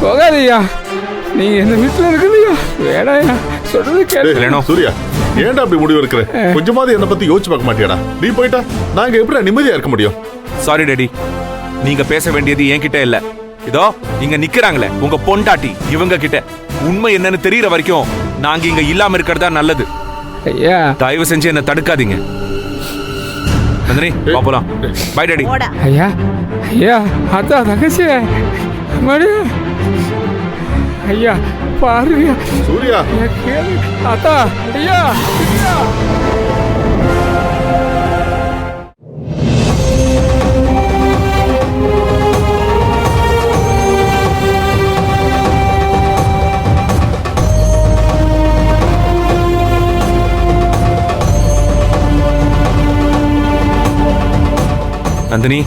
போகாதையா, நீங்க இந்த வீட்டுல இருக்கலையா? வேணாயா, சொல்றது கேளு. சூர்யா, ஏன்டா அப்படி முடிவு இருக்கிற? கொஞ்சமாவது என்ன பத்தி யோசிச்சு பார்க்க மாட்டியாடா? நீ போயிட்டா நாங்க எப்படி நிம்மதியா இருக்க முடியும்? சாரி டாடி, நீங்க பேச வேண்டியது என்கிட்ட இல்ல. இதோ இங்க நிக்கிறாங்களே உங்க பொண்டாட்டி, இவங்க கிட்ட உண்மை என்னன்னு தெரியற வரைக்கும் நாங்க இங்க இல்லாம இருக்கிறதா நல்லது. ஐயா, தயவு செஞ்சு என்ன தடுக்காதீங்க. நந்தினி போலாம். Bye daddy. ஐயா ஐயா, அதான் தங்கச்சி மணி. ஐயா பாருங்க சூர்யா, கேளு. அத்தா ஐயா, ஐயா. நந்தினி,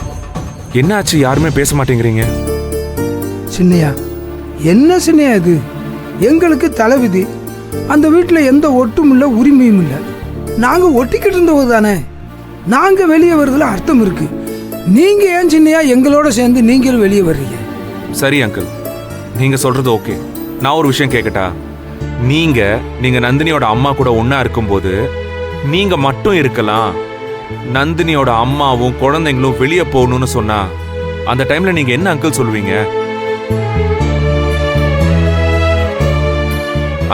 என்ன ஆச்சு? யாருமே பேச மாட்டேங்கிறீங்க. சின்னையா, என்ன சின்னையா இது? எங்களுக்கு தலைவிதி. அந்த வீட்டில் எந்த ஒட்டும் இல்லை, உரிமையும் இல்லை. நாங்கள் ஒட்டிக்கிட்டு இருந்தவங்க தானே. நாங்கள் வெளியே வர்றதுல அர்த்தம் இருக்கு. நீங்க ஏன் சின்னையா எங்களோட சேர்ந்து நீங்களும் வெளியே வர்றீங்க? சரி அங்கிள், நீங்க சொல்றது ஓகே. நான் ஒரு விஷயம் கேட்கட்டா? நீங்க நந்தினியோட அம்மா கூட ஒன்னா இருக்கும்போது நீங்க மட்டும் இருக்கலாம், நந்தினியோட அம்மாவும் குழந்தைங்களும் வெளியே போகணும்னு சொன்னா அந்த டைம்ல நீங்க என்ன அங்கிள் சொல்லுவீங்க?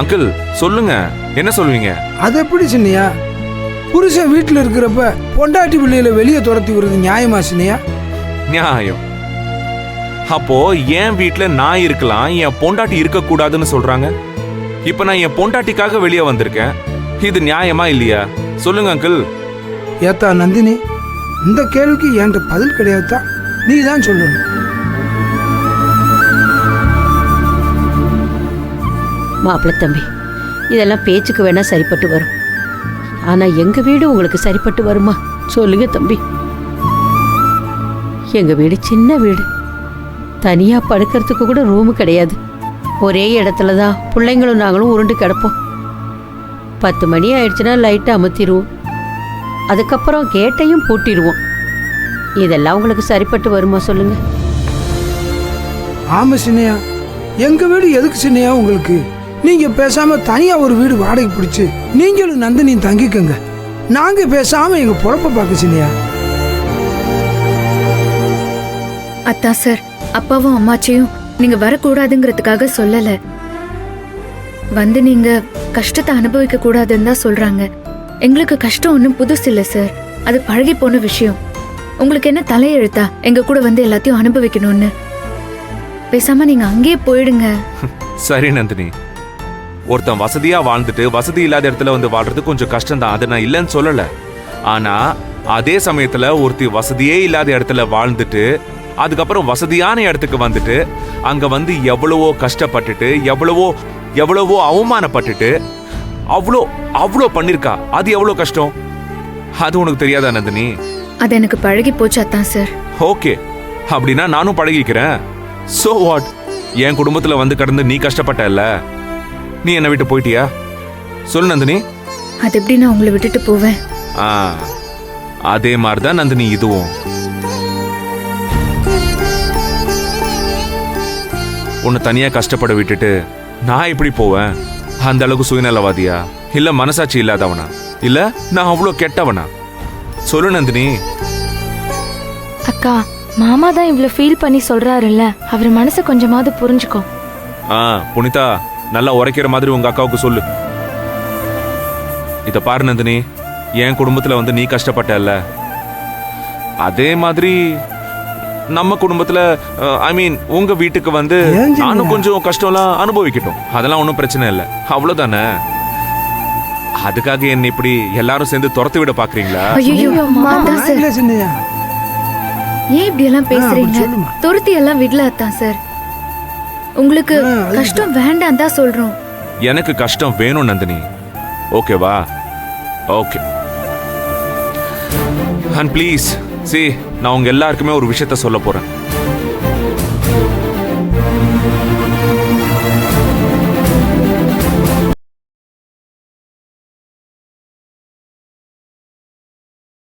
அங்கிள் சொல்லுங்க, என்ன சொல்லுவீங்க? அது எப்படி சின்னையா? புருஷன் வீட்டில் இருக்கிறப்ப பொண்டாட்டி பிள்ளைகளை வெளியே துரத்தி விடுறது நியாயமா சின்னையா? நியாயம். அப்போ என் வீட்டுல நான் இருக்கலாம், என் பொண்டாட்டி இருக்க கூடாதுன்னு சொல்றாங்க. இப்ப நான் என் பொண்டாட்டிக்காக வெளியே வந்திருக்கேன். இது நியாயமா இல்லையா? சொல்லுங்க அங்கிள். ஏத்தா நந்தினி, இந்த கேள்விக்கு என்கிட்ட பதில் கிடையாதுதா, நீ தான் சொல்லணும். மாப்பிள்ளை தம்பி, இதெல்லாம் பேச்சுக்கு வேணா சரிப்பட்டு வரும். ஆனா எங்க வீடு உங்களுக்கு சரிப்பட்டு வருமா? சொல்லுங்க தம்பி. எங்க வீடு சின்ன வீடு, தனியா படுக்கிறதுக்கு கூட ரூமு கிடையாது. ஒரே இடத்துல தான் பிள்ளைங்களும் நாங்களும் உருண்டு கிடப்போம். 10 மணி ஆயிடுச்சுன்னா லைட்டை அமர்த்திடுவோம், அதுக்கப்புறம் கேட்டையும் பூட்டிடுவோம். இதெல்லாம் உங்களுக்கு சரிப்பட்டு வருமா சொல்லுங்க? ஆமா சின்னையா, எங்க வீடு எதுக்கு சின்னையா உங்களுக்கு? நீங்க பேசாம தனியா ஒரு வீடு வாடகை பிடிச்சு நீங்களும் நந்தினியும் தங்கிக்கங்க. நாங்க பேசாம எங்க பொழப்ப பார்க்க சின்னையா. அத்தா சார், அப்பாவும் அம்மாச்சியும் நீங்க வரக்கூடாதுங்கிறதுக்காக சொல்லல. வந்து நீங்க கஷ்டத்தை அனுபவிக்க கூடாதுன்னு தான் சொல்றாங்க. எங்களுக்கு கஷ்டம் ஒன்றும் புதுசு இல்லை சார், அது பழகி போன விஷயம். உங்களுக்கு என்ன தலையெழுத்தா எங்க கூட வந்து எல்லாத்தையும் அனுபவிக்கணும்னு? பேசாம நீங்க அங்கேயே போயிடுங்க. சரி நந்தினி, ஒருத்தன் வசதியா வாழ்ந்துட்டு வசதி இல்லாத இடத்துல வந்து வாழ்றது கொஞ்சம் கஷ்டம் தான், அதை நான் இல்லைன்னு சொல்லல. ஆனா அதே சமயத்துல ஒருத்தி வசதியே இல்லாத இடத்துல வாழ்ந்துட்டு அதுக்கப்புறம் வசதியான இடத்துக்கு வந்துட்டு அங்க வந்து எவ்வளவோ கஷ்டப்பட்டுட்டு எவ்வளவோ அவமானப்பட்டுட்டு அவ்வளோ பண்ணிருக்கா. அது எவ்வளவு கஷ்டம், அது உனக்கு தெரியாதா நந்தினி? அது எனக்கு பழகி போச்சு அத்தான் சார். ஓகே, அப்படின்னா நானும் பழகிக்கிறேன். So what? என் குடும்பத்துல வந்து கடந்து நீ கஷ்டப்பட்டல்ல, நீ என்ன விட்டு போயிட்டியா? சொல்லு நந்தினி. அது எப்படி நான் உங்களை விட்டுட்டு போவேன்? அதே மாதிரிதான் நந்தினி இதுவும். உன்னை தனியா கஷ்டப்பட விட்டுட்டு நான் எப்படி போவேன்? அந்த அளவுக்கு சுயநலவாதியா, இல்ல மனசாட்சி இல்லாதவனா, இல்ல நான் அவ்வளவு கெட்டவனா? சொல்லு நந்தினி. அக்கா, மாமா தான் இவ்வளவு ஃபீல் பண்ணி சொல்றாருல்ல, அவர் மனசை கொஞ்சமாவது புரிஞ்சுக்கோ. புனிதா, நல்லா உரைக்கிற மாதிரி உங்க அக்காவுக்கு சொல்லு. இத பாரு நந்தினி, என் குடும்பத்துல வந்து நீ கஷ்டப்பட்டல்ல, அதே மாதிரி நம்ம குடும்பத்துல ஐ மீன் உங்க வீட்டுக்கு வந்து நானும் கொஞ்சம் கஷ்டம்லாம் அனுபவிக்கட்டும். அதெல்லாம் ஒன்றும் பிரச்சனை இல்லை, அவ்வளவுதானே. அதுக்காக என்ன இப்படி எல்லாரும் சேர்ந்து துரத்து விட பாக்குறீங்களா? ஏன் இப்படி எல்லாம் பேசுறீங்க? துரத்தி எல்லாம் விடல அத்தான் சார். உங்களுக்கு கஷ்டம் வேண்டாம் தான் சொல்றோம். எனக்கு கஷ்டம் வேணும் நந்தினி, ஓகேவா? ஓகே. அண்ட் ப்ளீஸ் சி, நான் உங்க எல்லாருக்குமே ஒரு விஷயத்த சொல்ல போறேன்.